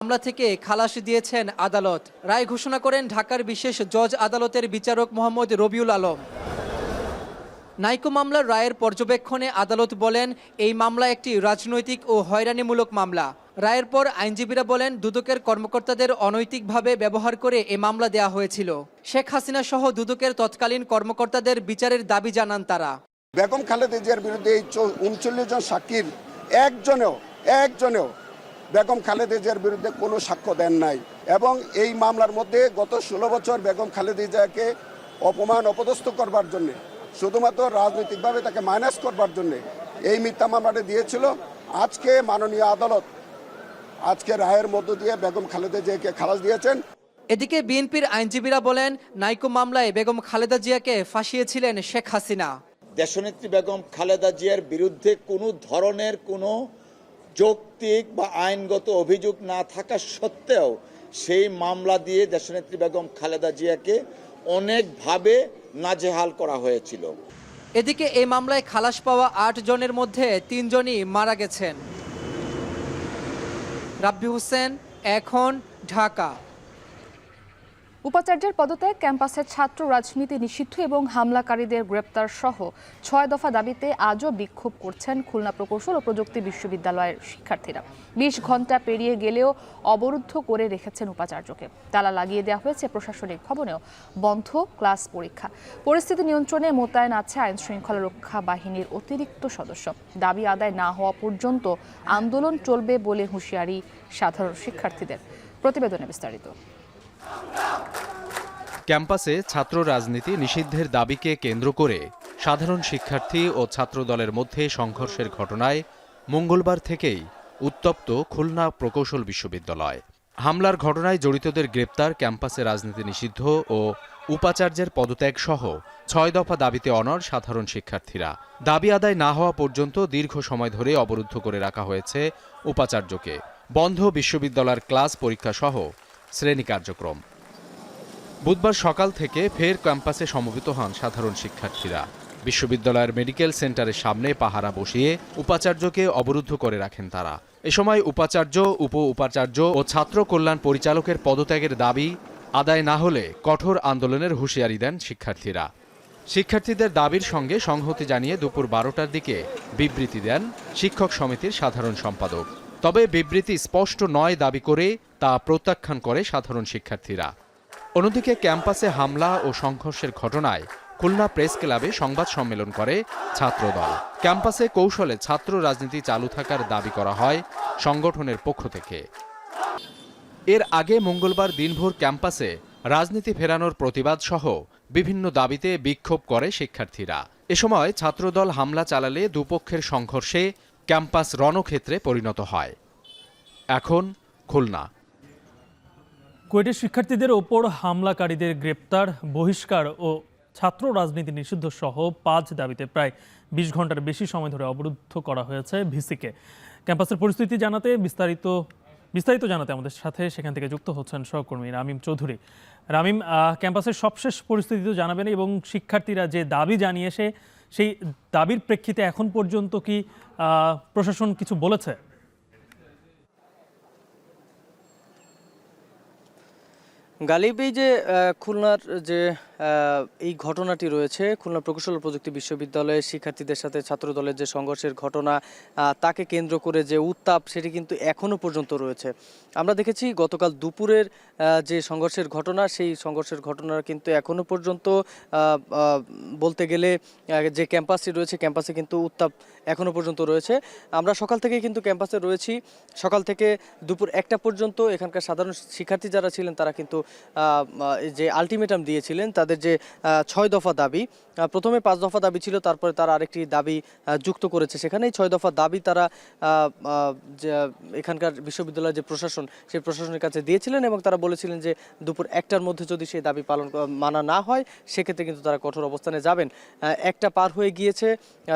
মামলা থেকে খালাস দিয়েছেন আদালত। রায় ঘোষণা করেন ঢাকার বিশেষ জজ আদালতের বিচারক মোহাম্মদ রবিউল আলম। নাইকো মামলার রায়ের পর্যবেক্ষণে আদালত বলেন, এই মামলা একটি রাজনৈতিক ও হয়রানিমূলক মামলা। রায়ের পর আইনজীবীরা বলেন, দুদকের কর্মকর্তাদের অনৈতিকভাবে ব্যবহার করে এ মামলা দেয়া হয়েছিল। শেখ হাসিনা সহ দুদকের তৎকালীন কর্মকর্তাদের বিচারের দাবি জানান তারা। বেগম খালেদা জিয়ার বিরুদ্ধে এই ৩৯ জন সাক্ষীর একজনেও বেগম খালেদা জিয়ার বিরুদ্ধে কোনো সাক্ষ্য দেন নাই এবং এই মামলার মধ্যে গত ১৬ বছর বেগম খালেদা জিয়াকে অপমান অপদস্থ করবার জন্য, শুধুমাত্র রাজনৈতিকভাবে তাকে মাইনাস করবার জন্য এই মিথ্যা মামলাটা দিয়েছিল। আজকে মাননীয় আদালত আজকে রায়ের মধ্য দিয়ে বেগম খালেদা জিয়াকে খালাস দিয়েছেন। এদিকে বিএনপির আইনজীবীরা বলেন, নাইকো মামলায় বেগম খালেদা জিয়াকে ফাঁসিয়েছিলেন শেখ হাসিনা। দেশনেত্রী বেগম খালেদা জিয়ার বিরুদ্ধে কোনো ধরনের কোনো যৌক্তিক বা আইনগত অভিযোগ না থাকা সত্ত্বেও সেই মামলা দিয়ে দেশনেত্রী বেগম খালেদা জিয়াকে অনেকভাবে নাজেহাল করা হয়েছিল। এদিকে এই মামলায় খালাস পাওয়া ৮ জনের মধ্যে ৩ জনই মারা গেছেন। রাব্বি হোসেন, এখন, ঢাকা। উপাচার্যের পদত্যাগ, ক্যাম্পাসের ছাত্র রাজনীতি নিষিদ্ধ এবং হামলাকারীদের গ্রেপ্তার সহ ৬ দফা দাবিতে আজও বিক্ষোভ করছেন খুলনা প্রকৌশল ও প্রযুক্তি বিশ্ববিদ্যালয়ের শিক্ষার্থীরা। ২০ ঘন্টা পেরিয়ে গেলেও অবরুদ্ধ করে রেখেছেন উপাচার্যকে। তালা লাগিয়ে দেওয়া হয়েছে প্রশাসনিক ভবনেও, বন্ধ ক্লাস পরীক্ষা। পরিস্থিতি নিয়ন্ত্রণে মোতায়েন আছে আইন শৃঙ্খলা রক্ষা বাহিনীর অতিরিক্ত সদস্য। দাবি আদায় না হওয়া পর্যন্ত আন্দোলন চলবে বলে হুঁশিয়ারি সাধারণ শিক্ষার্থীদের। প্রতিবেদনে বিস্তারিত। ক্যাম্পাসে ছাত্র রাজনীতি নিষিদ্ধের দাবিকে কেন্দ্র করে সাধারণ শিক্ষার্থী ও ছাত্রদলের মধ্যে সংঘর্ষের ঘটনায় মঙ্গলবার থেকেই উত্তপ্ত খুলনা প্রকৌশল বিশ্ববিদ্যালয়। হামলার ঘটনায় জড়িতদের গ্রেপ্তার, ক্যাম্পাসে রাজনীতি নিষিদ্ধ ও উপাচার্যের পদত্যাগ সহ ৬ দফা দাবিতে অনড় সাধারণ শিক্ষার্থীরা। দাবি আদায় না হওয়া পর্যন্ত দীর্ঘ সময় ধরে অবরুদ্ধ করে রাখা হয়েছে উপাচার্যকে। বন্ধ বিশ্ববিদ্যালয়ের ক্লাস পরীক্ষা সহ শ্রেণী কার্যক্রম। বুধবার সকাল থেকে ফের ক্যাম্পাসে সমবেত হন সাধারণ শিক্ষার্থীরা। বিশ্ববিদ্যালয়ের মেডিকেল সেন্টারের সামনে পাহারা বসিয়ে উপাচার্যকে অবরুদ্ধ করে রাখেন তারা। এ সময় উপাচার্য, উপ উপাচার্য ও ছাত্র কল্যাণ পরিচালকের পদত্যাগের দাবি আদায় না হলে কঠোর আন্দোলনের হুঁশিয়ারি দেন শিক্ষার্থীরা। শিক্ষার্থীদের দাবির সঙ্গে সংহতি জানিয়ে দুপুর ১২টার দিকে বিবৃতি দেন শিক্ষক সমিতির সাধারণ সম্পাদক। তবে বিবৃতি স্পষ্ট নয় দাবি করে তা প্রত্যাখ্যান করে সাধারণ শিক্ষার্থীরা। অন্যদিকে ক্যাম্পাসে হামলা ও সংঘর্ষের ঘটনায় খুলনা প্রেস ক্লাবে সংবাদ সম্মেলন করে ছাত্রদল। ক্যাম্পাসে কৌশলে ছাত্র রাজনীতি চালু থাকার দাবি করা হয় সংগঠনের পক্ষ থেকে। এর আগে মঙ্গলবার দিনভর ক্যাম্পাসে রাজনীতি ফেরানোর প্রতিবাদ সহ বিভিন্ন দাবিতে বিক্ষোভ করে শিক্ষার্থীরা। এ সময় ছাত্রদল হামলা চালালে দুপক্ষের সংঘর্ষে ক্যাম্পাস রণক্ষেত্রে পরিণত হয়। এখন খুলনা। কুয়েটের শিক্ষার্থীদের ওপর হামলাকারীদের গ্রেপ্তার, বহিষ্কার ও ছাত্র রাজনীতি নিষিদ্ধ সহ ৫ দাবিতে প্রায় ২০ ঘন্টার বেশি সময় ধরে অবরুদ্ধ করা হয়েছে ভিসিকে। ক্যাম্পাসের পরিস্থিতি জানাতে বিস্তারিত জানাতে আমাদের সাথে সেখান থেকে যুক্ত হচ্ছেন সহকর্মী রামিম চৌধুরী। রামিম, ক্যাম্পাসের সবশেষ পরিস্থিতি তো জানাবেন এবং শিক্ষার্থীরা যে দাবি জানিয়েছে সেই দাবির প্রেক্ষিতে এখন পর্যন্ত কি প্রশাসন কিছু বলেছে? গালিব, এই যে খুলনার যে এই ঘটনাটি রয়েছে, খুলনা প্রকৌশল ও প্রযুক্তি বিশ্ববিদ্যালয়ের শিক্ষার্থীদের সাথে ছাত্রদলের যে সংঘর্ষের ঘটনা, তাকে কেন্দ্র করে যে উত্তাপ, সেটি কিন্তু এখনও পর্যন্ত রয়েছে। আমরা দেখেছি গতকাল দুপুরের যে সংঘর্ষের ঘটনা, সেই সংঘর্ষের ঘটনা কিন্তু এখনও পর্যন্ত বলতে গেলে যে ক্যাম্পাসটি রয়েছে, ক্যাম্পাসে কিন্তু উত্তাপ এখনও পর্যন্ত রয়েছে। আমরা সকাল থেকে কিন্তু ক্যাম্পাসে রয়েছি। সকাল থেকে দুপুর 1টা পর্যন্ত এখানকার সাধারণ শিক্ষার্থী যারা ছিলেন তারা কিন্তু যে আলটিমেটাম দিয়েছিলেন, তাদের যে ৬ দফা দাবি, প্রথমে ৫ দফা দাবি ছিল, তারপরে তারা আরেকটি দাবি যুক্ত করেছে সেখানে। ৬ দফা দাবি তারা এখানকার বিশ্ববিদ্যালয়ের যে প্রশাসন, সেই প্রশাসনের কাছে দিয়েছিলেন এবং তারা বলেছিলেন যে দুপুর 1টার মধ্যে যদি সেই দাবি মানা না হয় সেক্ষেত্রে কিন্তু তারা কঠোর অবস্থানে যাবেন। 1টা পার হয়ে গিয়েছে,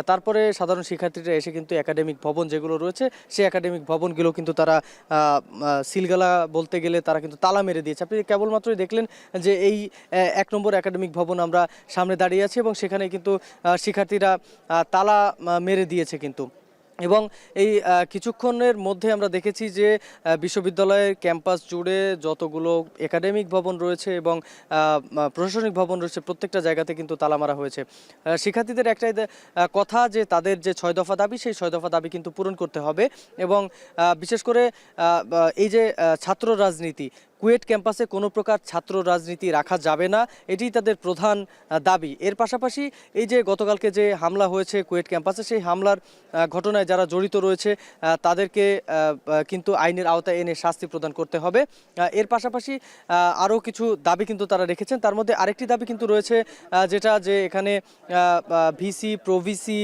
তারপরে সাধারণ শিক্ষার্থীরা এসে কিন্তু একাডেমিক ভবন যেগুলো রয়েছে সেই একাডেমিক ভবনগুলো কিন্তু তারা সিলগালা বলতে গেলে তারা কিন্তু তালা মেরে দিয়েছে। আপনি কেবলমাত্রই দেখলেন যে এই 1 নম্বর একাডেমিক ভবন আমরা সামনে দাঁড়িয়ে আছি এবং সেখানে কিন্তু শিক্ষার্থীরা তালা মেরে দিয়েছে কিন্তু এবং এই কিছুক্ষণের মধ্যে আমরা দেখেছি যে বিশ্ববিদ্যালয়ের ক্যাম্পাস জুড়ে যতগুলো একাডেমিক ভবন রয়েছে এবং প্রশাসনিক ভবন রয়েছে প্রত্যেকটা জায়গাতে কিন্তু তালা মারা হয়েছে। শিক্ষার্থীদের একটাই কথা যে তাদের যে 6 দফা দাবি সেই 6 দফা দাবি কিন্তু পূরণ করতে হবে এবং বিশেষ করে এই যে ছাত্র রাজনীতি, কুয়েট ক্যাম্পাসে কোনো প্রকার ছাত্র রাজনীতি রাখা যাবে না, এটি তাদের প্রধান দাবি। এর পাশাপাশি এই যে গতকালকে যে হামলা হয়েছে কুয়েট ক্যাম্পাসে, সেই হামলার ঘটনায় যারা জড়িত রয়েছে তাদেরকে কিন্তু আইনের আওতায় এনে শাস্তি প্রদান করতে হবে। এর পাশাপাশি আরও কিছু দাবি কিন্তু তারা রেখেছেন। তার মধ্যে আরেকটি দাবি কিন্তু রয়েছে যেটা যে এখানে ভিসি, প্রভিসি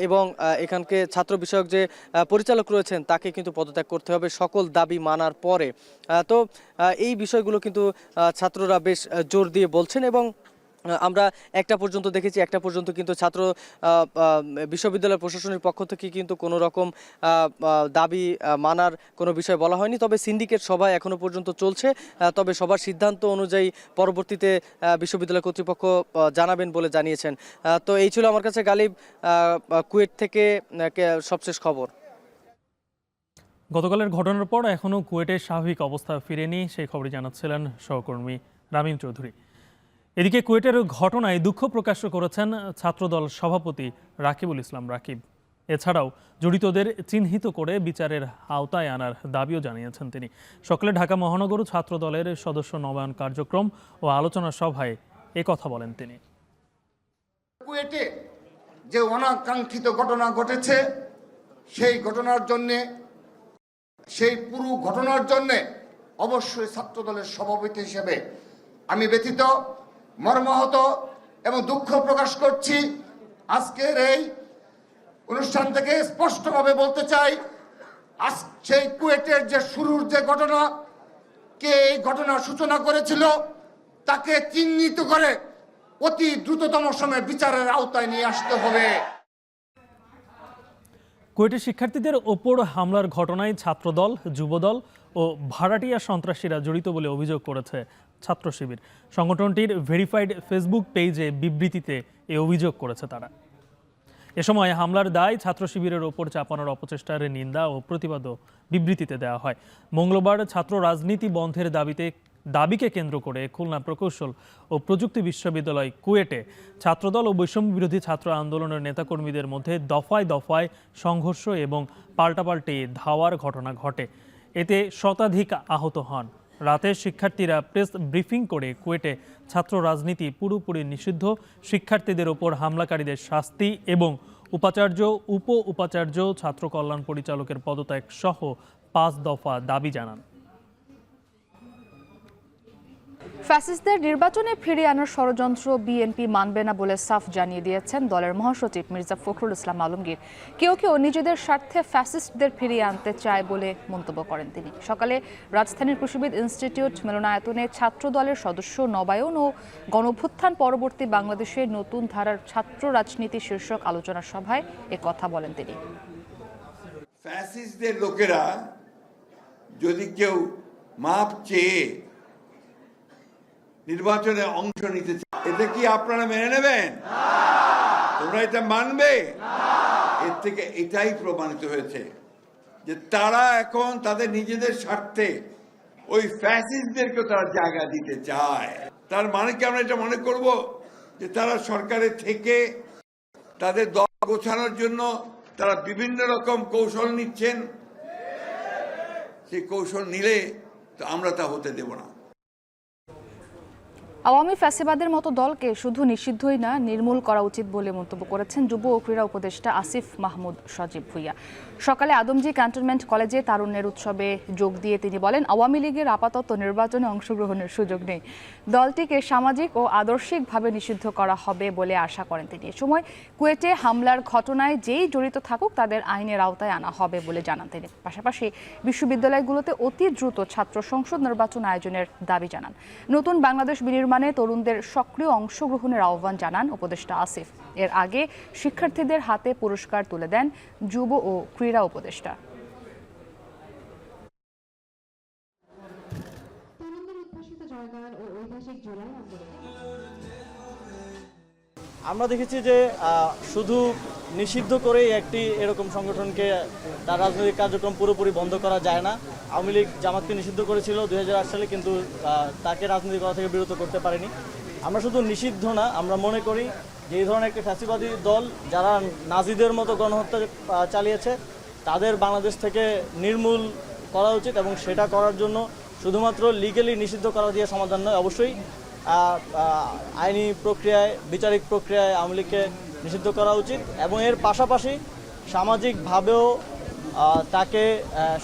এবং এখানকে ছাত্র বিষয়ক যে পরিচালক রয়েছেন তাকে কিন্তু পদত্যাগ করতে হবে সকল দাবি মানার পরে। তো এই বিষয়গুলো কিন্তু ছাত্ররা বেশ জোর দিয়ে বলছেন এবং আমরা একটা পর্যন্ত দেখেছি, একটা পর্যন্ত কিন্তু ছাত্র বিশ্ববিদ্যালয় প্রশাসনের পক্ষ থেকে কিন্তু কোনো রকম দাবি মানার কোনো বিষয় বলা হয়নি। তবে সিন্ডিকেট সভা এখনো পর্যন্ত চলছে, তবে সবার সিদ্ধান্ত অনুযায়ী পরবর্তীতে বিশ্ববিদ্যালয় কর্তৃপক্ষ জানাবেন বলে জানিয়েছেন। তো এই ছিল আমার কাছে গালিব কুয়েট থেকে সবশেষ খবর। গতকালের ঘটনার পর এখনও কুয়েটের স্বাভাবিক অবস্থা ফিরেনি, সেই খবরই জানাচ্ছিলেন সহকর্মী রামিম চৌধুরী। এদিকে কুয়েটের ঘটনায় দুঃখ প্রকাশ করেছেন ছাত্রদল সভাপতি রাকিবুল ইসলাম রাকিব। এছাড়াও জড়িতদের চিহ্নিত করে বিচারের আওতায় আনার দাবিও জানিয়েছেন তিনি। সকালে ঢাকা মহানগর ছাত্রদলের সদস্য নবায়ন কার্যক্রম ও আলোচনা সভায় কথা বলেন তিনি। কুয়েটে যে অনাকাঙ্ক্ষিত ঘটনা ঘটেছে সেই পুরো ঘটনার জন্য অবশ্যই ছাত্রদলের সভাপতি হিসেবে আমি ব্যথিত, মর্মাহত এবং দুঃখ প্রকাশ করছি। আজকের এই অনুষ্ঠান থেকে স্পষ্টভাবে বলতে চাই, সেই কুয়েটের যে শুরুর যে ঘটনা, কে এই ঘটনার সূচনা করেছিল তাকে চিহ্নিত করে অতি দ্রুততম সময়ে বিচারের আওতায় নিয়ে আসতে হবে। কুয়েটের শিক্ষার্থীদের ওপর হামলার ঘটনায় ছাত্রদল, যুবদল ও ভাড়াটিয়া সন্ত্রাসীরা জড়িত বলে অভিযোগ করেছে ছাত্র শিবির। সংগঠনটির ভেরিফাইড ফেসবুক পেজে বিবৃতিতে এই অভিযোগ করেছে তারা। এ সময় হামলার দায় ছাত্র শিবিরের ওপর চাপানোর অপচেষ্টার নিন্দা ও প্রতিবাদও বিবৃতিতে দেওয়া হয়। মঙ্গলবার ছাত্র রাজনীতি বন্ধের দাবিকে কেন্দ্র করে খুলনা প্রকৌশল ও প্রযুক্তি বিশ্ববিদ্যালয় কুয়েটে ছাত্রদল ও বৈষম্য বিরোধী ছাত্র আন্দোলনের নেতাকর্মীদের মধ্যে দফায় দফায় সংঘর্ষ এবং পাল্টাপাল্টি ধাওয়ার ঘটনা ঘটে। এতে শতাধিক আহত হন। রাতে শিক্ষার্থীরা প্রেস ব্রিফিং করে কুয়েটে ছাত্র রাজনীতি পুরোপুরি নিষিদ্ধ, শিক্ষার্থীদের ওপর হামলাকারীদের শাস্তি এবং উপ উপাচার্য ছাত্র কল্যাণ পরিচালকের পদত্যাগ সহ 5 দফা দাবি জানান। ফ্যাসিস্টদের নির্বাচনে ফিরিয়ে আনার ষড়যন্ত্র বিএনপি মানবে না বলে সাফ জানিয়ে দিয়েছেন দলের মহাসচিব মির্জা ফখরুল ইসলাম আলমগীর। কেউ কেউ নিজেদের স্বার্থে ফ্যাসিস্টদের ফিরিয়ে আনতে চায় বলে মন্তব্য করেন তিনি। সকালে রাজধানীর কৃষিবিদ ইনস্টিটিউট মিলনায়তনে ছাত্র দলের সদস্য নবায়ন ও গণঅভ্যুত্থান পরবর্তী বাংলাদেশের নতুন ধারার ছাত্র রাজনীতি শীর্ষক আলোচনা সভায় কথা বলেন তিনি। ফ্যাসিস্টদের লোকেরা যদি কেউ মাপ চেয়ে নির্বাচনে অংশ নিতে চায়, এটা কি আপনারা মেনে নেবেন? তোমরা এটা মানবে? এর থেকে এটাই প্রমাণিত হয়েছে যে তারা এখন তাদের নিজেদের স্বার্থে ওই ফ্যাসিস্টদেরকে তারা জায়গা দিতে চায়। তার মানে কি আমরা এটা মনে করব যে তারা সরকারে থেকে তাদের দল গোছানোর জন্য তারা বিভিন্ন রকম কৌশল নিচ্ছেন? সেই কৌশল নিলে তো আমরা তা হতে দেব না। আওয়ামী ফ্যাসিবাদের মতো দলকে শুধু নিষিদ্ধই না, নির্মূল করা উচিত বলে মন্তব্য করেছেন যুব ও ক্রীড়া উপদেষ্টা আসিফ মাহমুদ সজীব ভুইয়া। সকালে আদমজী ক্যান্টনমেন্ট কলেজে তারুণ্যের উৎসবে যোগ দিয়ে তিনি বলেন, আওয়ামী লীগের আপাতত নির্বাচনে অংশগ্রহণের সুযোগ নেই। দলটিকে সামাজিক ও আদর্শিকভাবে নিষিদ্ধ করা হবে বলে আশা করেন তিনি। এ সময় কুয়েটে হামলার ঘটনায় যেই জড়িত থাকুক তাদের আইনের আওতায় আনা হবে বলে জানান তিনি। পাশাপাশি বিশ্ববিদ্যালয়গুলোতে অতি দ্রুত ছাত্র সংসদ নির্বাচন আয়োজনের দাবি জানান। নতুন বাংলাদেশ বিনির্মাণে তরুণদের সক্রিয় অংশগ্রহণের আহ্বান জানান উপদেষ্টা আসিফ। এর আগে শিক্ষার্থীদের হাতে পুরস্কার তুলে দেন যুব ও ক্রীড়া উপদেষ্টা। আমরা দেখেছি যে শুধু নিষিদ্ধ করেই একটি এরকম সংগঠনকে তার রাজনৈতিক কার্যক্রম পুরোপুরি বন্ধ করা যায় না। আওয়ামী লীগ জামাতকে নিষিদ্ধ করেছিল 2008 সালে, কিন্তু তাকে রাজনীতি করা থেকে বিরত করতে পারেনি। আমরা শুধু নিষিদ্ধ না, আমরা মনে করি যে এই ধরনের একটি ফ্যাসিবাদী দল যারা নাজিদের মতো গণহত্যা চালিয়েছে তাদের বাংলাদেশ থেকে নির্মূল করা উচিত, এবং সেটা করার জন্য শুধুমাত্র লিগ্যালি নিষিদ্ধ করা দিয়ে সমাধান নয়, অবশ্যই আইনি প্রক্রিয়ায়, বিচারিক প্রক্রিয়ায় আওয়ামী লীগকে নিষিদ্ধ করা উচিত। এবং এর পাশাপাশি সামাজিকভাবেও তাকে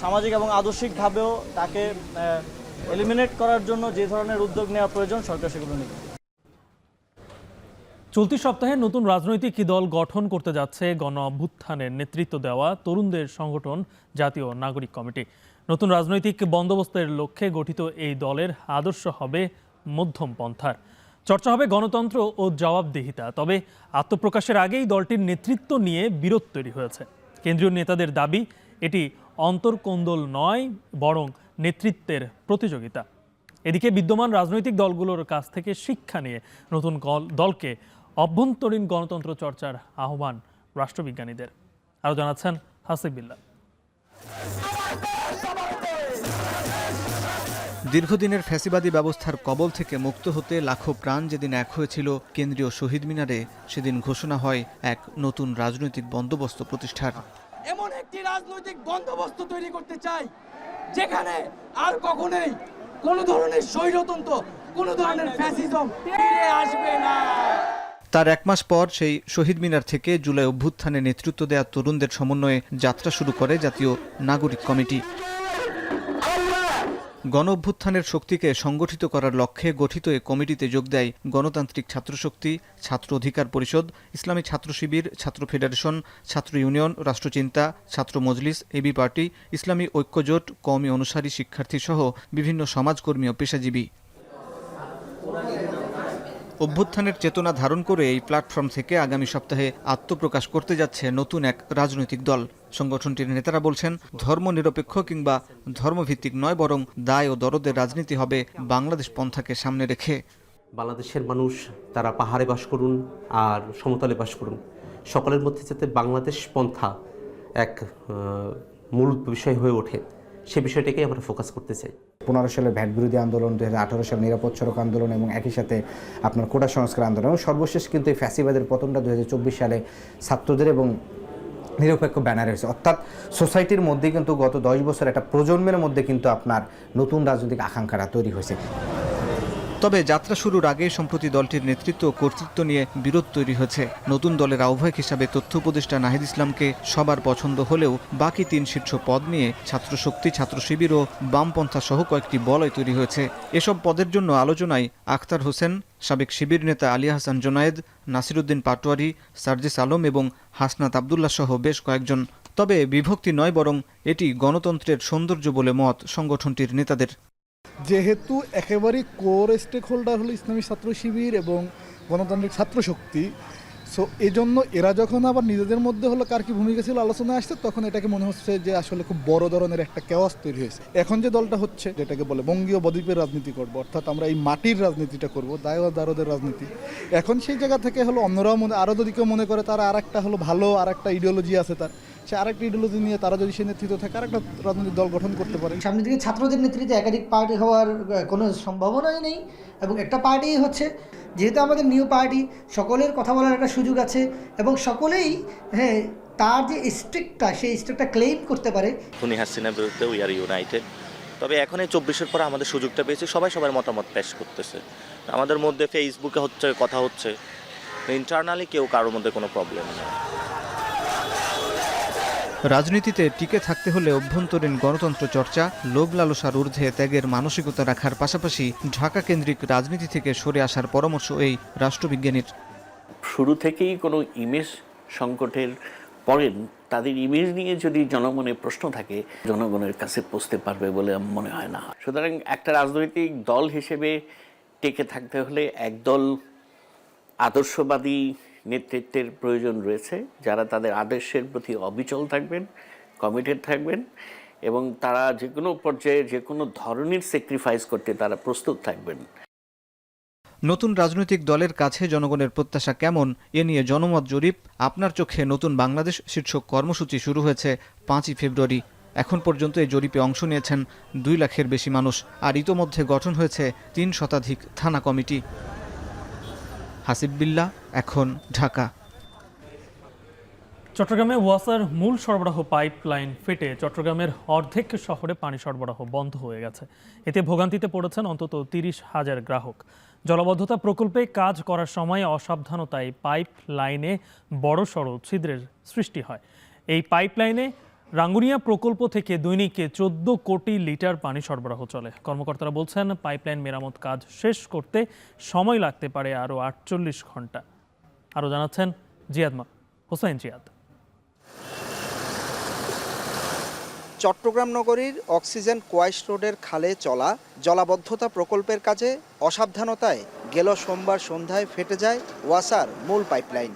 সামাজিক এবং আদর্শিকভাবেও তাকে এলিমিনেট করার জন্য যে ধরনের উদ্যোগ নেওয়া প্রয়োজন সরকার সেগুলো নেবে। চলতি সপ্তাহে নতুন রাজনৈতিক দল গঠন করতে যাচ্ছে গণ অভ্যুত্থানের নেতৃত্ব দেওয়া তরুণদের সংগঠন জাতীয় নাগরিক কমিটি। নতুন রাজনৈতিক বন্দোবস্তের লক্ষ্যে গঠিত এই দলের আদর্শ হবে মধ্যম পন্থার। চর্চা হবে গণতন্ত্র ও জবাবদিহিতা। তবে আত্মপ্রকাশের আগেই দলটির নেতৃত্ব নিয়ে বিরোধ তৈরি হয়েছে। কেন্দ্রীয় নেতাদের দাবি এটি অন্তর্কোন্দল নয়, বরং নেতৃত্বের প্রতিযোগিতা। এদিকে বিদ্যমান রাজনৈতিক দলগুলোর কাছ থেকে শিক্ষা নিয়ে নতুন দলকে অভ্যন্তরীণ গণতন্ত্র চর্চার আহ্বান রাষ্ট্রবিজ্ঞানীদের। আরও জানাচ্ছেন হাসিব বিল্লাহ। দীর্ঘদিনের ফ্যাসিবাদী ব্যবস্থার কবল থেকে মুক্ত হতে লাখো প্রাণ যেদিন এক হয়েছিল কেন্দ্রীয় শহীদ মিনারে, সেদিন ঘোষণা হয় এক নতুন রাজনৈতিক বন্দোবস্ত প্রতিষ্ঠার। এমন একটি রাজনৈতিক বন্দোবস্ত তৈরি করতে চাই যেখানে আর কখনোই কোনো ধরনের স্বৈরতন্ত্র, কোনো ধরনের ফ্যাসিজম ফিরে আসবে না। তার এক মাস পর সেই শহীদ মিনার থেকে জুলাই অভ্যুত্থানে নেতৃত্ব দেয়া তরুণদের সমন্বয়ে যাত্রা শুরু করে জাতীয় নাগরিক কমিটি। গণ অভ্যুত্থানের শক্তিকে সংগঠিত করার লক্ষ্যে গঠিত এ কমিটিতে যোগ দেয় গণতান্ত্রিক ছাত্রশক্তি, ছাত্র অধিকার পরিষদ, ইসলামী ছাত্র শিবির, ছাত্র ফেডারেশন, ছাত্র ইউনিয়ন, রাষ্ট্রচিন্তা, ছাত্র মজলিস, এবি পার্টি, ইসলামী ঐক্যজোট, কওমি অনুসারী শিক্ষার্থী সহ বিভিন্ন সমাজকর্মী ও পেশাজীবী। অভ্যুত্থানের চেতনা ধারণ করে এই প্ল্যাটফর্ম থেকে আগামী সপ্তাহে আত্মপ্রকাশ করতে যাচ্ছে নতুন এক রাজনৈতিক দল। সংগঠনটির নেতারা বলছেন, ধর্মনিরপেক্ষ কিংবা ধর্মভিত্তিক নয়, বরং দায় ও দরদের রাজনীতি হবে বাংলাদেশ পন্থাকে সামনে রেখে। বাংলাদেশের মানুষ তারা পাহাড়ে বাস করুন আর সমতলে বাস করুন, সকলের মধ্যে যাতে বাংলাদেশ পন্থা এক মূল বিষয় হয়ে ওঠে, সে বিষয়টাকেই আমরা ফোকাস করতে চাই। 15 সালের ভ্যাট বিরোধী আন্দোলন, 2018 সালের নিরাপদ সড়ক আন্দোলন এবং একই সাথে আপনার কোটা সংস্কার আন্দোলন, এবং সর্বশেষ কিন্তু এই ফ্যাসিবাদের পতনটা 2024 সালে ছাত্রদের এবং নিরপেক্ষ ব্যানারে হয়েছে। অর্থাৎ সোসাইটির মধ্যে কিন্তু গত 10 বছর একটা প্রজন্মের মধ্যে কিন্তু আপনার নতুন রাজনৈতিক আকাঙ্ক্ষাটা তৈরি হয়েছে। তবে যাত্রা শুরুর আগে সম্প্রতি দলটির নেতৃত্ব ও কর্তৃত্ব নিয়ে বিরোধ তৈরি হয়েছে। নতুন দলের আহ্বায়ক হিসাবে তথ্য উপদেষ্টা নাহিদ ইসলামকে সবার পছন্দ হলেও বাকি 3 শীর্ষ পদ নিয়ে ছাত্রশক্তি, ছাত্র শিবির ও বামপন্থা সহ কয়েকটি বলয় তৈরি হয়েছে। এসব পদের জন্য আলোচনায় আখতার হোসেন, সাবেক শিবির নেতা আলী হাসান জোনায়েদ, নাসিরুদ্দিন পাটোয়ারি, সার্জিস আলম এবং হাসনাত আবদুল্লাহ সহ বেশ কয়েকজন। তবে বিভক্তি নয়, বরং এটি গণতন্ত্রের সৌন্দর্য বলে মত সংগঠনটির নেতাদের। যেহেতু একেবারেই কোর স্টেক হোল্ডার হলো ইসলামী ছাত্র শিবির এবং গণতান্ত্রিক ছাত্র শক্তি, সো এই জন্য এরা যখন আবার নিজেদের মধ্যে হলো কার কি ভূমিকা ছিল আলোচনায় আসছে, তখন এটাকে মনে হচ্ছে যে আসলে খুব বড় ধরনের একটা কেওয়াস তৈরি হয়েছে। এখন যে দলটা হচ্ছে, যেটাকে বলে বঙ্গীয় বদ্বীপের রাজনীতি করবো, অর্থাৎ আমরা এই মাটির রাজনীতিটা করবো, দায় ও দারদের রাজনীতি, এখন সেই জায়গা থেকে হলো অন্যরাও আরও যদি কেউ মনে করে তারা আর একটা হলো ভালো আর একটা ইডিওলজি আছে, তার সে আরেকটা ইডিওলজি নিয়ে তারা যদি সে নেতৃত্ব থাকে আরেকটা রাজনৈতিক দল গঠন করতে পারে। সামনে দিকে ছাত্রদের নেতৃত্বে একাধিক পার্টি হওয়ার কোনো সম্ভাবনাই নেই, এবং একটা পার্টি হচ্ছে, যেহেতু আমাদের নিউ পার্টি, সকলের কথা বলার একটা সুযোগ আছে এবং সকলেই তার যে স্ট্রিক্টটা, সেই স্ট্রিক্টটা ক্লেম করতে পারে। খুনি হাসিনার বিরুদ্ধে উই আর ইউনাইটেড। তবে এখন এই 24-এর পরে আমাদের সুযোগটা পেয়েছি, সবাই সবার মতামত পেশ করতেছে। আমাদের মধ্যে ফেসবুকে হচ্ছে, কথা হচ্ছে, ইন্টারনালি কেউ কারোর মধ্যে কোনো প্রবলেম নেই। রাজনীতিতে টিকে থাকতে হলে অভ্যন্তরীণ গণতন্ত্র চর্চা, লোভ লালসার ঊর্ধ্বে ত্যাগের মানসিকতা রাখার পাশাপাশি ঢাকা কেন্দ্রিক রাজনীতি থেকে সরে আসার পরামর্শ এই রাষ্ট্রবিজ্ঞানীর। শুরু থেকেই কোনো ইমেজ সংকটের পড়েন, তাদের ইমেজ নিয়ে যদি জনমনে প্রশ্ন থাকে, জনগণের কাছে পৌঁছতে পারবে বলে মনে হয় না। সুতরাং একটা রাজনৈতিক দল হিসেবে টিকে থাকতে হলে একদল আদর্শবাদী নেতৃত্বের প্রয়োজন রয়েছে, যারা তাদের আদর্শের প্রতি অবিচল থাকবেন, কমিটেড থাকবেন, এবং তারা যে কোনো পর্যায়ে যে কোনো ধরনের স্যাক্রিফাইস করতে তারা প্রস্তুত থাকবেন। নতুন রাজনৈতিক দলের কাছে জনগণের প্রত্যাশা কেমন এ নিয়ে জনমত জরিপ আপনার চোখে নতুন বাংলাদেশ শীর্ষক কর্মসূচি শুরু হয়েছে 5ই ফেব্রুয়ারি। এখন পর্যন্ত এই জরিপে অংশ নিয়েছেন 2 লাখের বেশি মানুষ, আর ইতোমধ্যে গঠন হয়েছে 3 শতাধিক থানা কমিটি। হাসিব বিল্লাহ, এখন, ঢাকা। চট্টগ্রামে ওয়াসার মূল সরবরাহ পাইপলাইন ফেটে চট্টগ্রামের অর্ধেক শহরে পানি সরবরাহ বন্ধ হয়ে গেছে। এতে ভোগান্তিতে পড়েছেন অন্তত 30,000 গ্রাহক। জলাবদ্ধতা প্রকল্পে কাজ করার সময় অসাবধানতায় পাইপ লাইনে বড়সড় ছিদ্রের সৃষ্টি হয়। এই পাইপলাইনে রাঙ্গুনিয়া প্রকল্প থেকে দৈনিকে 14 কোটি লিটার পানি সরবরাহ চলে। কর্মকর্তারা বলছেন পাইপলাইন মেরামত কাজ শেষ করতে সময় লাগতে পারে আরও 48 ঘন্টা। আরও জানাচ্ছেন হোসেন জিয়াদ। চট্টগ্রাম নগরীর অক্সিজেন কোয়াইশ রোডের খালে চলা জলাবদ্ধতা প্রকল্পের কাজে অসাবধানতায় গেল সোমবার সন্ধ্যায় ফেটে যায় ওয়াসার মূল পাইপলাইন।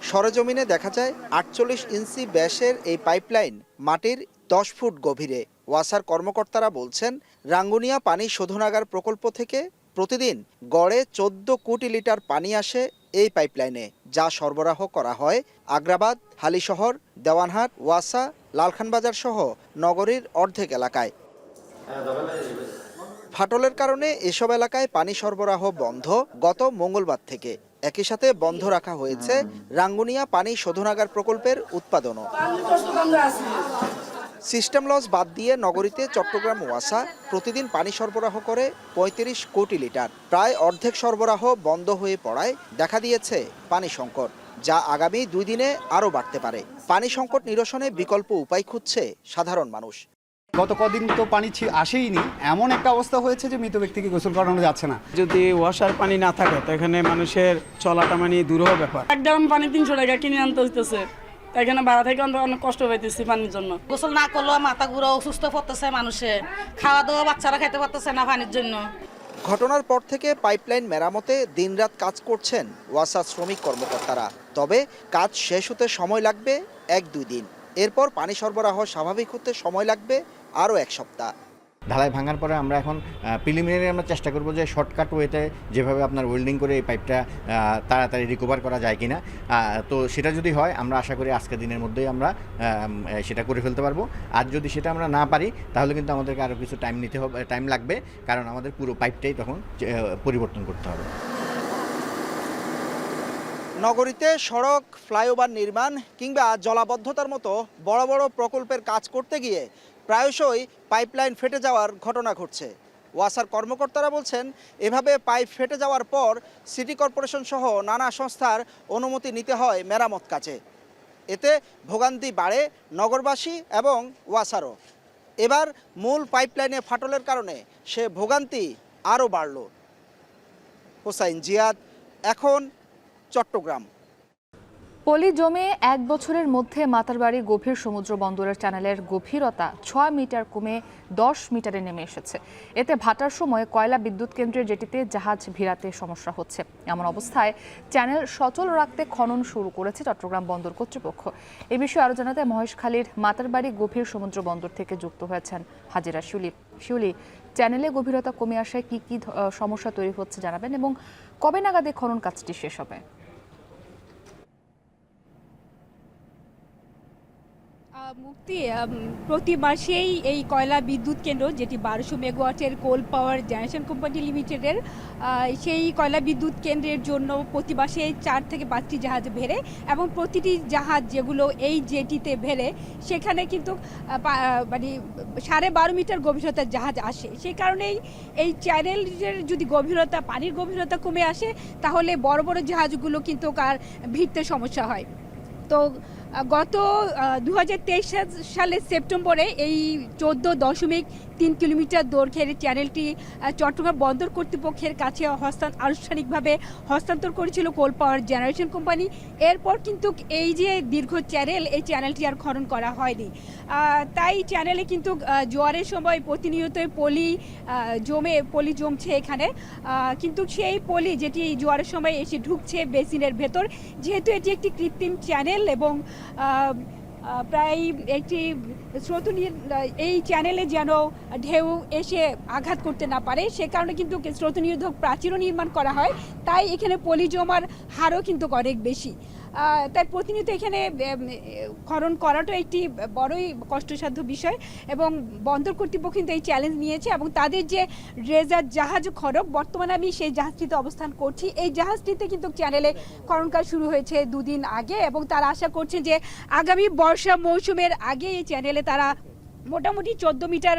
সরেজমিনে দেখা যায় 48 ইঞ্চি ব্যাসের এই পাইপলাইন মাটির 10 ফুট গভীরে। ওয়াসার কর্মকর্তারা বলছেন রাঙ্গুনিয়া পানি শোধনাগার প্রকল্প থেকে প্রতিদিন গড়ে 14 কোটি লিটার পানি আসে এই পাইপলাইনে, যা সরবরাহ করা হয় আগ্রাবাদ, হালিশহর, দেওয়ানহাট, ওয়াসা, লালখানবাজার সহ নগরীর অর্ধেক এলাকায়। ফাটলের কারণে এসব এলাকায় পানি সরবরাহ বন্ধ গত মঙ্গলবার থেকে। একই সাথে বন্ধ রাখা হয়েছে রাঙ্গুনিয়া পানি শোধনাগার প্রকল্পের উৎপাদনও। সিস্টেম লস বাদ দিয়ে নগরীতে চট্টগ্রাম ওয়াসা প্রতিদিন পানি সরবরাহ করে 35 কোটি লিটার। প্রায় অর্ধেক সরবরাহ বন্ধ হয়ে পড়ায় দেখা দিয়েছে পানি সংকট, যা আগামী 2 দিনে আরও বাড়তে পারে। পানি সংকট নিরসনে বিকল্প উপায় খুঁজছে সাধারণ মানুষ। গত কদিন তো পানি আসেইনি, এমন একটা অবস্থা হয়েছে যে মৃত ব্যক্তিকে গোসল করানো যাচ্ছে না। যদি ওয়াসার পানি না থাকে তো এখানে মানুষের চলাটা দুরূহ ব্যাপার। এক ড্রাম পানি 300 টাকা কিনে আনতে হইতেছে, এখানে ভাড়া থেকে অনেক কষ্ট পাইতেছি পানির জন্য। গোসল না করলেও মাথা ঘুরে অসুস্থ পড়তেছে মানুষে, খাওয়া দাওয়া বাচ্চারা খেতে পারতেছে না পানির জন্য। ঘটনার পর থেকে পাইপলাইন মেরামতে দিনরাত কাজ করছেন ওয়াসা শ্রমিক কর্মকর্তারা। তবে কাজ শেষ হতে সময় লাগবে 1-2 দিন। এরপর পানি সরবরাহ স্বাভাবিক হতে সময় লাগবে আরও 1 সপ্তাহ। ঢালাই ভাঙার পরে আমরা এখন প্রিলিমিনারি আমরা চেষ্টা করব যে শর্টকাট ওয়েতে যেভাবে আপনার ওয়েল্ডিং করে এই পাইপটা তাড়াতাড়ি রিকভার করা যায় কিনা। তো সেটা যদি হয় আমরা আশা করি আজকের দিনের মধ্যেই আমরা সেটা করে ফেলতে পারবো। আর যদি সেটা আমরা না পারি তাহলে কিন্তু আমাদেরকে আরও কিছু টাইম লাগবে, কারণ আমাদের পুরো পাইপটাই তখন পরিবর্তন করতে হবে। নগরীতে সড়ক, ফ্লাইওভার নির্মাণ কিংবা জলাবদ্ধতার মতো বড় বড় প্রকল্পের কাজ করতে গিয়ে প্রায়শই পাইপলাইন ফেটে যাওয়ার ঘটনা ঘটছে। ওয়াসার কর্মকর্তারা বলছেন এভাবে পাইপ ফেটে যাওয়ার পর সিটি কর্পোরেশন সহ নানা সংস্থার অনুমতি নিতে হয় মেরামত কাজে। এতে ভোগান্তি বাড়ে নগরবাসী এবং ওয়াসারও। এবার মূল পাইপলাইনে ফাটলের কারণে সে ভোগান্তি আরও বাড়ল। হোসেন জিয়াদ, এখন, চট্টগ্রাম। পলি জমে 1 বছরের মধ্যে মাতারবাড়ি গভীর সমুদ্র বন্দরের চ্যানেলের গভীরতা 6 মিটার কমে 10 মিটারে নেমে এসেছে। এতে ভাটার সময় কয়লা বিদ্যুৎ কেন্দ্রের জেটিতে জাহাজ ভিড়াতে সমস্যা হচ্ছে। এমন অবস্থায় চ্যানেল সচল রাখতে খনন শুরু করেছে চট্টগ্রাম বন্দর কর্তৃপক্ষ। এ বিষয়ে আরও জানাতে মহেশখালীর মাতারবাড়ি গভীর সমুদ্র বন্দর থেকে যুক্ত হয়েছেন হাজিরা শিউলি। চ্যানেলে গভীরতা কমে আসায় কি কি সমস্যা তৈরি হচ্ছে জানাবেন এবং কবে নাগাদে খনন কাজটি শেষ হবে? মুক্তি প্রতি মাসেই এই কয়লা বিদ্যুৎ কেন্দ্র, যেটি 1200 মেগাওয়াটের কোল পাওয়ার জেনারেশন কোম্পানি লিমিটেডের, সেই কয়লা বিদ্যুৎ কেন্দ্রের জন্য প্রতি মাসে 4 থেকে 5টি জাহাজ ভেড়ে এবং প্রতিটি জাহাজ যেগুলো এই জেটিতে ভেড়ে সেখানে কিন্তু 12.5 মিটার গভীরতার জাহাজ আসে। সেই কারণেই এই চ্যানেলের যদি গভীরতা, পানির গভীরতা কমে আসে তাহলে বড় বড় জাহাজগুলো কিন্তু ভিড়তে সমস্যা হয়। তো গত 2023 সালের সেপ্টেম্বরে এই 14.3 কিলোমিটার দৈর্ঘ্যের চ্যানেলটি চট্টগ্রাম বন্দর কর্তৃপক্ষের কাছে আনুষ্ঠানিকভাবে হস্তান্তর করেছিল কোল পাওয়ার জেনারেশন কোম্পানি। এরপর কিন্তু এই যে দীর্ঘ চ্যানেল, এই চ্যানেলটি আর খনন করা হয়নি। তাই চ্যানেলে কিন্তু জোয়ারের সময় প্রতিনিয়তই পলি জমছে এখানে, কিন্তু সেই পলি যেটি জোয়ারের সময় এসে ঢুকছে বেসিনের ভেতর, যেহেতু এটি একটি কৃত্রিম চ্যানেল এবং প্রায় একটি স্রোত এই চ্যানেলে যেন ঢেউ এসে আঘাত করতে না পারে সে কারণে কিন্তু স্রোত নিরোধক প্রাচীরও নির্মাণ করা হয়, তাই এখানে পলি জমার হারও কিন্তু অনেক বেশি। তাই প্রতিনিয়ত এখানে খনন করাটা একটি বড়ই কষ্টসাধ্য বিষয় এবং বন্দর কর্তৃপক্ষ কিন্তু এই চ্যালেঞ্জ নিয়েছে এবং তাদের যে ড্রেজার জাহাজ খনক, বর্তমানে আমি সেই জাহাজটিতে অবস্থান করছি। এই জাহাজটিতে কিন্তু চ্যানেলে খনন কাজ শুরু হয়েছে 2 দিন আগে এবং তারা আশা করছেন যে আগামী বর্ষা মৌসুমের আগে এই চ্যানেলে তারা মোটামুটি 14 মিটার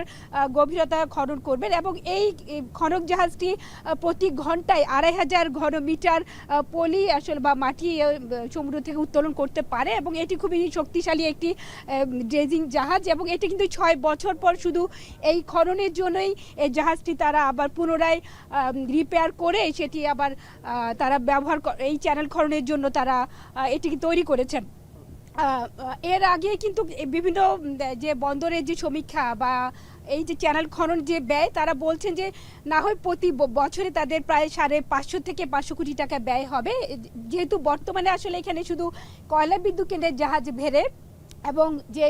গভীরতা খনন করবেন এবং এই খনক জাহাজটি প্রতি ঘন্টায় 2500 ঘনমিটার পলি আসলে বা মাটি সমুদ্র থেকে উত্তোলন করতে পারে এবং এটি খুবই শক্তিশালী একটি ড্রেজিং জাহাজ এবং এটি কিন্তু 6 বছর পর শুধু এই খননের জন্যই এই জাহাজটি তারা আবার পুনরায় রিপেয়ার করে সেটি আবার তারা ব্যবহার এই চ্যানেল খননের জন্য তারা এটিকে তৈরি করেছেন। এর আগে কিন্তু বিভিন্ন যে বন্দরের যে সমীক্ষা বা এই যে চ্যানেল খনন যে ব্যয়, তারা বলছেন যে না হয় প্রতি বছরে তাদের প্রায় 550 থেকে 500 কোটি টাকা ব্যয় হবে, যেহেতু বর্তমানে আসলে এখানে শুধু কয়লা বিদ্যুৎ কেন্দ্রের জাহাজ ভেড়ে এবং যে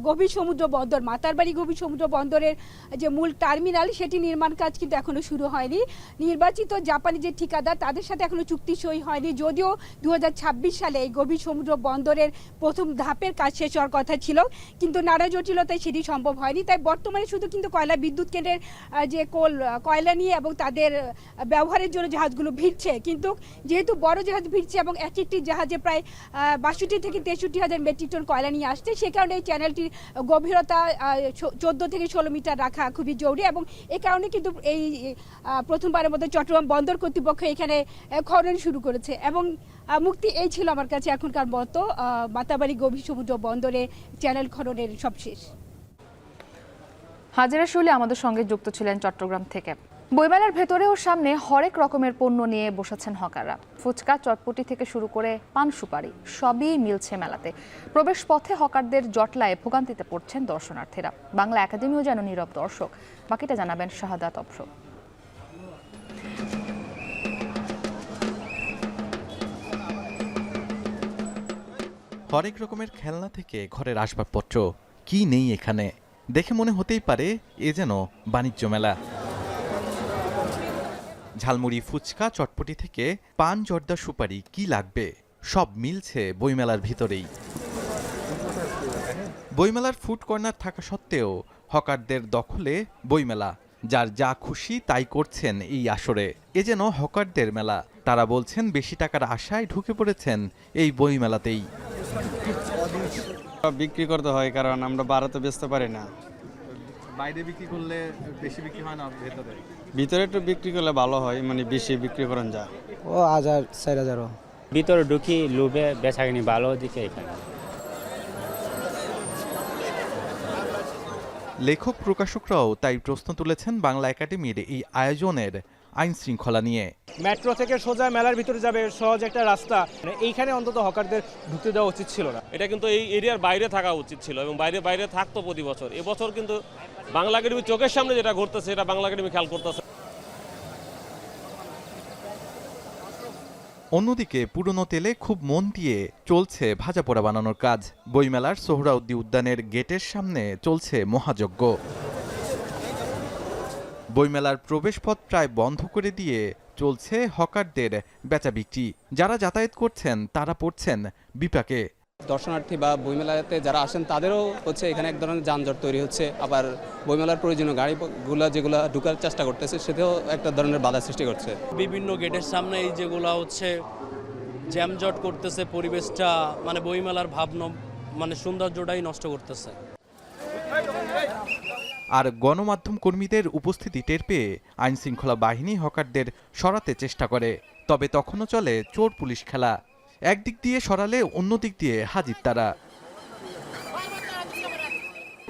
গভীর সমুদ্র বন্দর মাতারবাড়ি গভীর সমুদ্র বন্দরের যে মূল টার্মিনাল সেটি নির্মাণ কাজ কিন্তু এখনো শুরু হয়নি। নির্বাচিত জাপানি যে ঠিকাদার তাদের সাথে এখনো চুক্তি সই হয়নি, যদিও 2026 সালে এই গভীর সমুদ্র বন্দরের প্রথম ধাপের কাজ শেষ হওয়ার কথা ছিল, কিন্তু নানা জটিলতায় সেটি সম্ভব হয়নি। তাই বর্তমানে শুধু কিন্তু কয়লা বিদ্যুৎ কেন্দ্রের যে কয়লা নিয়ে এবং তাদের ব্যবহারের জন্য জাহাজগুলো ভিড়ছে, কিন্তু যেহেতু বড় জাহাজ ভিড়ছে এবং এক একটি জাহাজে প্রায় 62 থেকে 63 হাজার মেট্রিক টন কয়লা নিয়ে আসছে, সে কারণে এই চ্যানেলটির গভীরতা 14 থেকে 16 মিটার রাখা খুবই জরুরি এবং এই কারণে কিন্তু এই প্রথমবারের মতো চট্টগ্রাম বন্দর কর্তৃপক্ষ এখানে খনন শুরু করেছে এবং মুক্তি এই ছিল আমার কাছে এখনকার মতো মাতারবাড়ি গভীর সমুদ্র বন্দরে চ্যানেল খননের সবশেষ। হাজিরা শুলে আমাদের সঙ্গে যুক্ত ছিলেন চট্টগ্রাম থেকে। বইমেলার ভেতরে ও সামনে হরেক রকমের পণ্য নিয়ে বসেছেন হকাররা। ফুচকা, চটপটি থেকে শুরু করে পান সুপারি সবই মিলছে মেলাতে। প্রবেশ পথে হকারদের জটলায় ভোগান্তিতে পড়ছেন দর্শনার্থীরা। বাংলা একাডেমিও যেন নীরব দর্শক। বাকিটা জানাবেন শাহাদাত অফ্র। হরেক রকমের খেলনা থেকে ঘরের আসবাবপত্র, কি নেই এখানে? দেখে মনে হতেই পারে এ যেন বাণিজ্য মেলা। ঝালমুড়ি, ফুচকা, চটপটি থেকে পান, জর্দা, সুপারি কি লাগবে সব মিলছে বইমেলার ভিতরেই। বইমেলার ফুড কর্নার থাকা সত্ত্বেও হকারদের দখলে বইমেলা। যার যা খুশি তাই করছেন এই আসরে। এ যেন হকারদের মেলা। তারা বলছেন বেশি টাকার আশায় ঢুকে পড়েছেন এই বইমেলাতেই। বিক্রি করতে হয় কারণ আমরা বাড়াতে বেচতে পারি না। বাইরে বিক্রি করলে বেশি বিক্রি হয় না, ভিতরে একটু বিক্রি করলে ভালো হয়, মানে বেশি বিক্রি করেন যায়। ও 1000-4000 ভিতরে ঢুকি লোভে বেচাকিনি ভালো দিকে এখানে। লেখক প্রকাশকরাও তাই প্রশ্ন তুলেছেন বাংলা একাডেমির এই আয়োজনের আইন শৃঙ্খলা নিয়ে। মেট্রো থেকে সোজা মেলার ভিতরে যাবে সহজ একটা রাস্তা, এইখানে অন্তত হকারদের ঢুকতে দেওয়া উচিত ছিল না। এটা কিন্তু এই এরিয়ার বাইরে থাকা উচিত ছিল এবং বাইরে থাকতো প্রতি বছর। এবছর কিন্তু বাংলা একাডেমি চোখের সামনে যেটা ঘটতেছে এটা বাংলা একাডেমি খেয়াল করতেছে। অন্যদিকে পুরনো তেলে খুব মন দিয়ে চলছে ভাজা পোড়া বানানোর কাজ। বইমেলার সোহরাউদ্দি উদ্যানের গেটের সামনে চলছে মহাযজ্ঞ। বইমেলার প্রবেশপথ প্রায় বন্ধ করে দিয়ে চলছে হকারদের বেচা বিক্রি। যারা যাতায়াত করছেন তারা পড়ছেন বিপাকে। দর্শনার্থী বা বইমেলাতে যারা আসেন তাদেরও হচ্ছে এখানে এক ধরনের যানজট তৈরি হচ্ছে, আবার বইমেলার প্রয়োজনীয় গাড়িগুলো যেগুলো ঢুকার চেষ্টা করতেছে সেটাও একটা ধরনের বাধা সৃষ্টি করছে। বিভিন্ন গেটের সামনে এই যেগুলো হচ্ছে জ্যামজট করতেছে, পরিবেশটা মানে বইমেলার মানে সৌন্দর্যটাই নষ্ট করতেছে। আর গণমাধ্যম কর্মীদের উপস্থিতি টের পেয়ে আইন শৃঙ্খলা বাহিনী হকারদের সরাতে চেষ্টা করে, তবে তখনও চলে চোর পুলিশ খেলা। একদিক দিয়ে সরালে অন্য দিক দিয়ে হাজির তারা।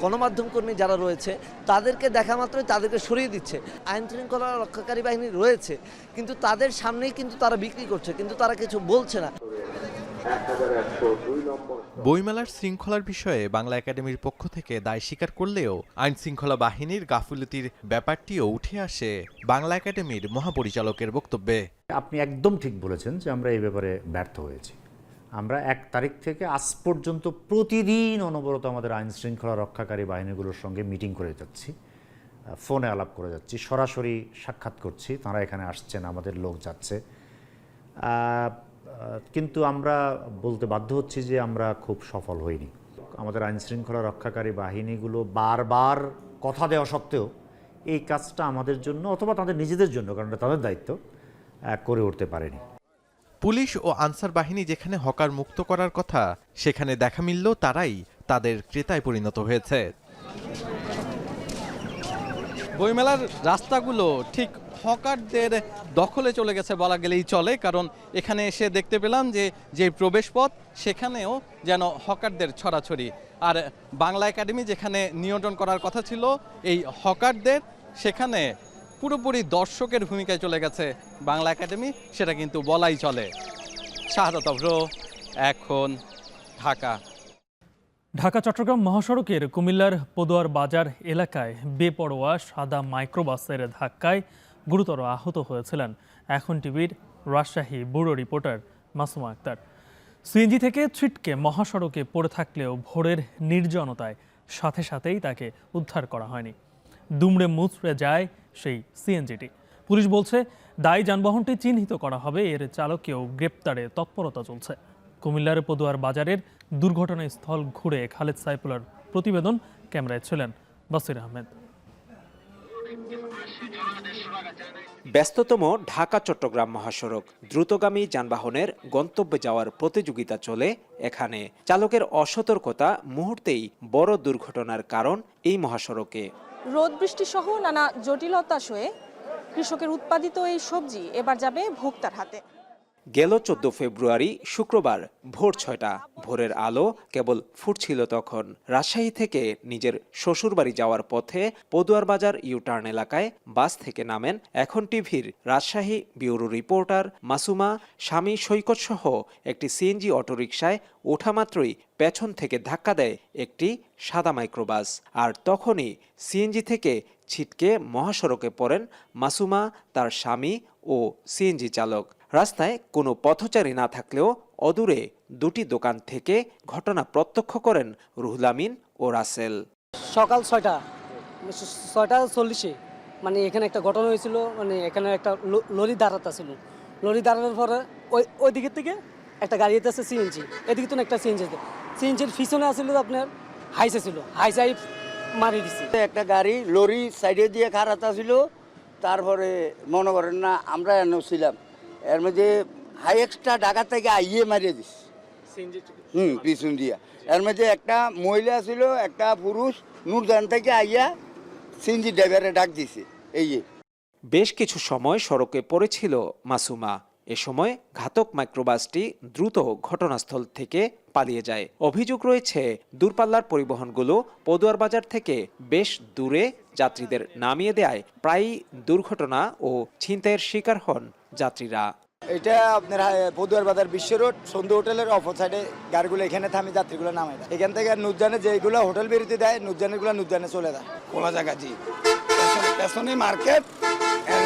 গণমাধ্যম কর্মী যারা রয়েছে তাদেরকে দেখা মাত্রই তাদেরকে সরিয়ে দিচ্ছে। আইন শৃঙ্খলা রক্ষাকারী বাহিনী রয়েছে, কিন্তু তাদের সামনেই কিন্তু তারা বিক্রি করছে, কিন্তু তারা কিছু বলছে না। বইমেলার শৃঙ্খলার বিষয়ে বাংলা একাডেমির পক্ষ থেকে দায় স্বীকার করলেও আইন শৃঙ্খলা বাহিনীর গাফিলতির ব্যাপারটিও উঠে আসে বাংলা একাডেমির মহাপরিচালকের বক্তব্যে। আপনি একদম ঠিক বলেছেন যে আমরা এই ব্যাপারে ব্যর্থ হয়েছি। আমরা 1 তারিখ থেকে আজ পর্যন্ত প্রতিদিন অনবরত আমাদের আইন শৃঙ্খলা রক্ষাকারী বাহিনীগুলোর সঙ্গে মিটিং করে যাচ্ছি, ফোনে আলাপ করে যাচ্ছি, সরাসরি সাক্ষাৎ করছি, তারা এখানে আসছেন, আমাদের লোক যাচ্ছে। কিন্তু আমরা বলতে বাধ্য হচ্ছি যে আমরা খুব সফল হইনি। আমাদের আইন শৃঙ্খলা রক্ষাকারী বাহিনীগুলো বারবার কথা দেওয়া সত্ত্বেও এই কাজটা আমাদের জন্য অথবা তাদের নিজেদের জন্য, কারণ এটা তাদের দায়িত্ব, করে উঠতে পারেনি। পুলিশ ও আনসার বাহিনী যেখানে হকার মুক্ত করার কথা, সেখানে দেখা মিলল তারাই তাদের ক্রেতায় পরিণত হয়েছে। বইমেলার রাস্তাগুলো ঠিক হকারদের দখলে চলে গেছে বলা গেলেই চলে, কারণ এখানে এসে দেখতে পেলাম যে প্রবেশপথ সেখানেও যেন হকারদের ছড়াছড়ি। আর বাংলা একাডেমি যেখানে নিয়ন্ত্রণ করার কথা ছিল এই হকারদের, সেখানে পুরোপুরি দর্শকের ভূমিকায় চলে গেছে বাংলা একাডেমি, সেটা কিন্তু বলাই চলে। শাহাদাত অভ্র, এখন ঢাকা। ঢাকা চট্টগ্রাম মহাসড়কের কুমিল্লার পদুয়ার বাজার এলাকায় বেপরোয়া সাদা মাইক্রোবাসের ধাক্কায় গুরুতর আহত হয়েছিলেন এখন টিভির Rajshahi bureau reporter Masuma Akter. CNG থেকে ছিটকে মহাসড়কে পড়ে থাকলেও ভোরের নির্জনতায় সাথে সাথেই তাকে উদ্ধার করা হয়নি। দুমড়ে মুচড়ে যায় সেই সিএনজিটি। পুলিশ বলছে দায়ী যানবাহনটি চিহ্নিত করা হবে, এর চালককেও গ্রেপ্তারে তৎপরতা চলছে। কুমিল্লার পদুয়ার বাজারের দুর্ঘটনাস্থল ঘুরে খালেদ সাইফুল্লাহর প্রতিবেদন, ক্যামেরায় ছিলেন বাসির আহমেদ। ব্যস্ততম ঢাকা চট্টগ্রাম মহাসড়ক, দ্রুতগামী যানবাহনের গন্তব্যে যাওয়ার প্রতিযোগিতা চলে এখানে। চালকের অসতর্কতা মুহূর্তেই বড় দুর্ঘটনার কারণ এই মহাসড়কে। রোদ বৃষ্টি সহ নানা জটিলতা সয়ে কৃষকের উৎপাদিত এই সবজি এবার যাবে ভোক্তার হাতে। গেল 14 ফেব্রুয়ারি শুক্রবার ভোর 6টা, ভোরের আলো কেবল ফুটছিল তখন। রাজশাহী থেকে নিজের শ্বশুরবাড়ি যাওয়ার পথে পদুয়ার বাজার ইউটার্ন এলাকায় বাস থেকে নামেন এখন টিভির রাজশাহী ব্যুরো রিপোর্টার মাসুমা। স্বামী সৈকত সহ একটি সিএনজি অটোরিকশায় ওঠা মাত্রই পেছন থেকে ধাক্কা দেয় একটি সাদা মাইক্রোবাস, আর তখনই সিএনজি থেকে ছিটকে মহাসড়কে পড়েন মাসুমা, তার স্বামী ও সিএনজি চালক। রাস্তায় কোনো পথচারী না থাকলেও অদূরে দুটি দোকান থেকে ঘটনা প্রত্যক্ষ করেন রুহুল আমিন ও রাসেল। সকাল 6:40 মানে এখানে একটা ঘটনা হয়েছিল। মানে এখানে একটা লরি দাঁড়াতে ছিল, লরি দাঁড়ানোর পরে ওই দিকের থেকে একটা গাড়ি আছে সিএনজি, এদিকে তো একটা সিএনজি, সিএনজির পিছনে আসছিল আপনার হাইসে ছিল, হাইসাই মারি দিচ্ছে একটা গাড়ি, লরি সাইডে দিয়ে খারাপ ছিল। তারপরে মনে করেন না আমরা এনে ছিলাম, এর মধ্যে হাই এক্সট্রা ঢাকা থেকে আইয়ে মারিয়ে দিস পিছন দিয়া। এর মধ্যে একটা মহিলা ছিল, একটা পুরুষ নূরজান থেকে আইয়া সিএনজি ড্রাইভারে ডাক দিছে। এই বেশ কিছু সময় সড়কে পড়েছিল মাসুমা। এ সময় ঘাতক মাইক্রোবাসটি দ্রুত ঘটনাস্থল থেকে পালিয়ে যায়। অভিযোগ রয়েছে দূরপাল্লার পরিবহনগুলো পদুয়ার বাজার থেকে বেশ দূরে যাত্রীদের নামিয়ে দেয় প্রায়ই দুর্ঘটনা ও ছিনতাইয়ের শিকার হন যাত্রীরা। এটা আপনার পদুয়ার বাজার বিশ্ব রোড সন্ধু হোটেলের অপর সাইডে গাড়িগুলো এখানে থামি যাত্রীগুলো নামায় দেয়। এখান থেকে নুরজানে যেগুলো হোটেল বেরোতে দেয়, নুরজানেরগুলো নুরজানে চলে যায়। খোলা জায়গা জি পেছনে মার্কেট,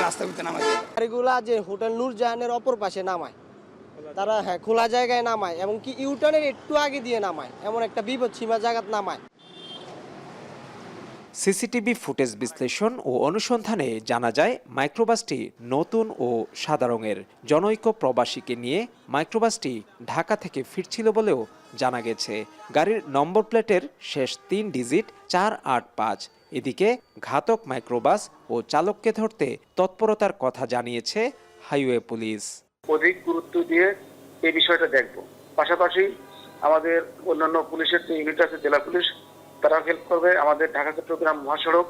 রাস্তার ভিতরে নামায় গাড়িগুলা যে হোটেল নুরজানের অপর পাশে নামায়, তারা খোলা জায়গায় নামায় এবং কি ইউটার্নের একটু আগে দিয়ে নামায়, এমন একটা বিপদ সীমা জায়গা নামায়। সিসিটিভি ফুটেজ বিশ্লেষণ ও অনুসন্ধানে জানা যায় মাইক্রোবাসটি নতুন ও সাদা রঙের। জনৈক প্রবাসীকে নিয়ে মাইক্রোবাসটি ঢাকা থেকে ফিরছিল বলেও জানা গেছে। গাড়ির নম্বর প্লেটের শেষ 3 ডিজিট 485। এদিকে ঘাতক মাইক্রোবাস ও চালককে ধরতে তৎপরতার কথা জানিয়েছে হাইওয়ে পুলিশ। অধিক গুরুত্ব দিয়ে এই বিষয়টা দেখব। পাশাপাশি আমাদের অন্যান্য পুলিশের যে ইউনিট আছে, জেলা পুলিশ, তারা হেল্প করবে। আমাদের ঢাকা চট্টগ্রাম মহাসড়ক,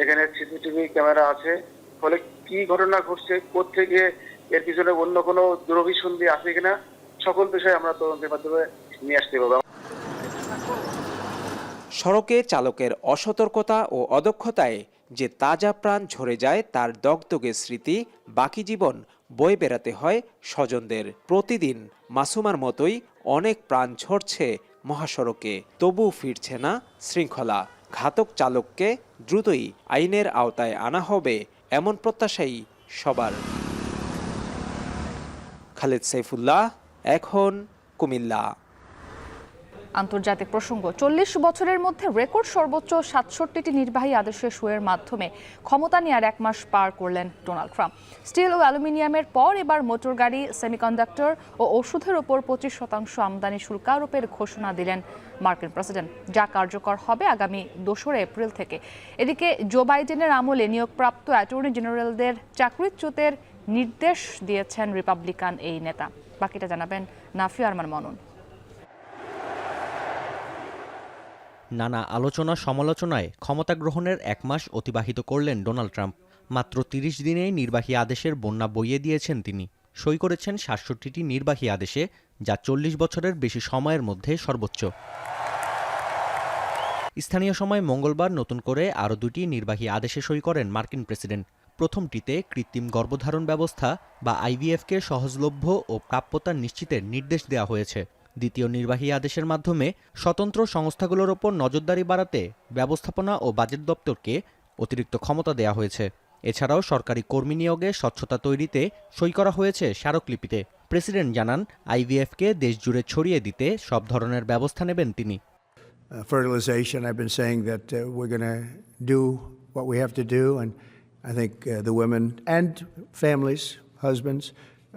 এখানে সিসিটিভি ক্যামেরা আছে, ফলে কি ঘটনা ঘটছে, কোত্থেকে, এর পিছনে অন্য কোনো দুরভিসন্ধি আছে কিনা, সকল বিষয়ে আমরা তদন্তের মাধ্যমে নিয়ে আসতে পারবো। সড়কে চালকের অসতর্কতা ও অদক্ষতায় যে তাজা প্রাণ ঝরে যায় তার দগদগে স্মৃতি বাকি জীবন বয়ে বেড়াতে হয় স্বজনদের। প্রতিদিন মাসুমার মতোই অনেক প্রাণ ঝরছে মহাসড়কে, তবুও ফিরছে না শৃঙ্খলা। ঘাতক চালককে দ্রুতই আইনের আওতায় আনা হবে এমন প্রত্যাশাই সবার। খালেদ সাইফুল্লাহ, এখন কুমিল্লা। আন্তর্জাতিক প্রসঙ্গ, ৪০ বছরের মধ্যে রেকর্ড সর্বোচ্চ ৬৭টি নির্বাহী আদেশের সইয়ের মাধ্যমে ক্ষমতা নেওয়ার 1 মাস পার করলেন ডোনাল্ড ট্রাম্প। স্টিল ও অ্যালুমিনিয়ামের পর এবার মোটরগাড়ি, সেমিকন্ডাক্টর ও ওষুধের ওপর 25% আমদানি শুল্ক আরোপের ঘোষণা দিলেন মার্কিন প্রেসিডেন্ট, যা কার্যকর হবে আগামী 2 এপ্রিল থেকে। এদিকে জো বাইডেনের আমলে নিয়োগপ্রাপ্ত অ্যাটর্নি জেনারেলদের চাকরিচ্যুতের নির্দেশ দিয়েছেন রিপাবলিকান এই নেতা। বাকিটা জানাবেন নাফিয়া আরমান মনন। নানা আলোচনা সমালোচনায় ক্ষমতা গ্রহণের 1 মাস অতিবাহিত করলেন ডোনাল্ড ট্রাম্প। মাত্র 30 দিনেই নির্বাহী আদেশের বন্যা বইয়ে দিয়েছেন তিনি। সই করেছেন ৬৭টি নির্বাহী আদেশে, যা 40 বছরের বেশি সময়ের মধ্যে সর্বোচ্চ। স্থানীয় সময় মঙ্গলবার নতুন করে আরও 2টি নির্বাহী আদেশে সই করেন মার্কিন প্রেসিডেন্ট। প্রথমটিতে কৃত্রিম গর্ভধারণ ব্যবস্থা বা আইভিএফকে সহজলভ্য ও প্রাপ্যতা নিশ্চিতের নির্দেশ দেওয়া হয়েছে। দ্বিতীয় নির্বাহী আদেশের মাধ্যমে স্বতন্ত্র সংস্থাগুলোর ওপর নজরদারি বাড়াতে ব্যবস্থাপনা ও বাজেট দপ্তরকে অতিরিক্ত ক্ষমতা দেওয়া হয়েছে। এছাড়াও সরকারি কর্মী নিয়োগে স্বচ্ছতা তৈরিতে সই করা হয়েছে স্মারকলিপিতে। প্রেসিডেন্ট জানান, আইভিএফকে দেশজুড়ে ছড়িয়ে দিতে সব ধরনের ব্যবস্থা নেবেন তিনি। Fertilization, I've been saying that we're going to do what we have to do, and I think the women and families, husbands,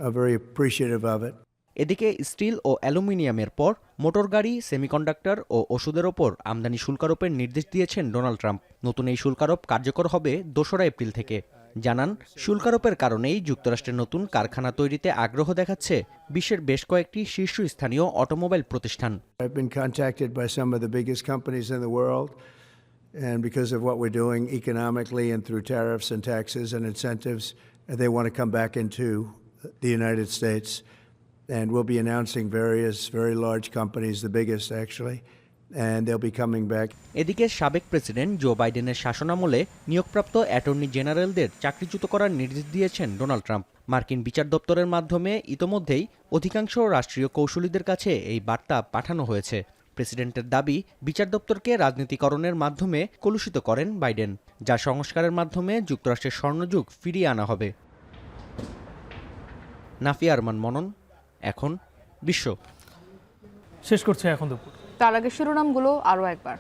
are very appreciative of it. এদিকে স্টিল ও অ্যালুমিনিয়ামের পর মোটরগাড়ি, সেমিকন্ডাক্টর ও ওষুধের ওপর আমদানি শুল্কারোপের নির্দেশ দিয়েছেন ডোনাল্ড ট্রাম্প। নতুন এই শুল্কারোপ কার্যকর হবে 2 এপ্রিল থেকে। জানান, শুল্কারোপের কারণেই যুক্তরাষ্ট্রের নতুন কারখানা তৈরিতে আগ্রহ দেখাচ্ছে বিশ্বের বেশ কয়েকটি শীর্ষস্থানীয় অটোমোবাইল প্রতিষ্ঠান। I've been contacted by some of the biggest companies in the world, and because of what we're doing economically and through tariffs and taxes and incentives, they want to come back into the United States. And we'll be announcing various very large companies, the biggest actually, and they'll be coming back. এদিকে সাবেক president Joe বাইডেনের শাসনামলে নিয়োগপ্রাপ্ত attorney জেনারেলদের চাকরিচ্যুত করার নির্দেশ দিয়েছেন Donald Trump. মার্কিন বিচার দপ্তরের মাধ্যমে ইতোমধ্যেই অধিকাংশ রাষ্ট্রীয় কৌশলীদের কাছে এই বার্তা পাঠানো হয়েছে। প্রেসিডেন্টের দাবি, বিচার দপ্তরকে রাজনীতিকরণের মাধ্যমে কলুষিত করেন বাইডেন, যা সংস্কারের মাধ্যমে যুক্তরাষ্ট্রের স্বর্ণযুগ ফিরিয়ে আনা হবে। নাফিয়া আরমান মনন, এখন বিশ্ব। শেষ করছে এখন দুপুর। তার আগে শিরোনামগুলো আরও একবার।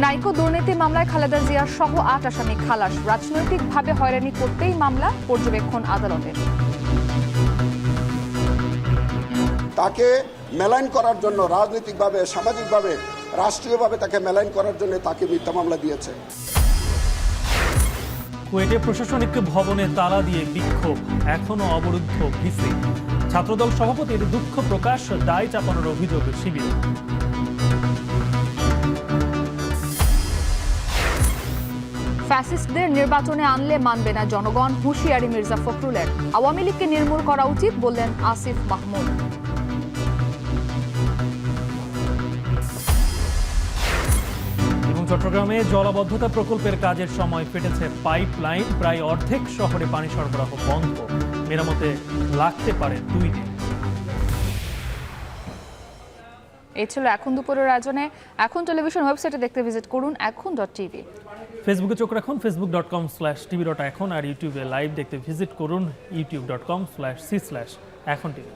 নাইকো দুর্নীতি মামলায় খালেদা জিয়া সহ 8 আসামি খালাস। রাজনৈতিকভাবে হয়রানি করতেই মামলা, পর্যবেক্ষণ আদালতের। তাকে মেলাইন করার জন্য রাজনৈতিকভাবে, সামাজিকভাবে, রাষ্ট্রীয়ভাবে তাকে মেলাইন করার জন্য তাকে মিথ্যা মামলা দিয়েছে। কুয়েটে প্রশাসনিক ভবনে তালা দিয়ে বিক্ষোভ, এখনো অবরুদ্ধ ভিসি। ছাত্রদল সভাপতির দুঃখ প্রকাশ, দায় চাপানোর অভিযোগ শিবির। ফ্যাসিস্টদের নির্বাচনে আনলে মানবে না জনগণ, হুঁশিয়ারি মির্জা ফখরুলের। আওয়ামী লীগকে নির্মূল করা উচিত বললেন আসিফ মাহমুদ। চট্টগ্রামে জলাবদ্ধতা প্রকল্পের কাজের সময় ফেটেছে পাইপলাইন, প্রায় অর্ধেক শহরে পানি সরবরাহ বন্ধ। মেরামতে লাগতে পারে 2 দিন। এই ছিল এখন দুপুরের আয়োজনে। এখন টেলিভিশন ওয়েবসাইটে দেখতে ভিজিট করুন এখন.tv। ফেসবুকে চোখ রাখুন facebook.com/tv.এখন, আর ইউটিউবে লাইভ দেখতে ভিজিট করুন youtube.com/c/এখন tv।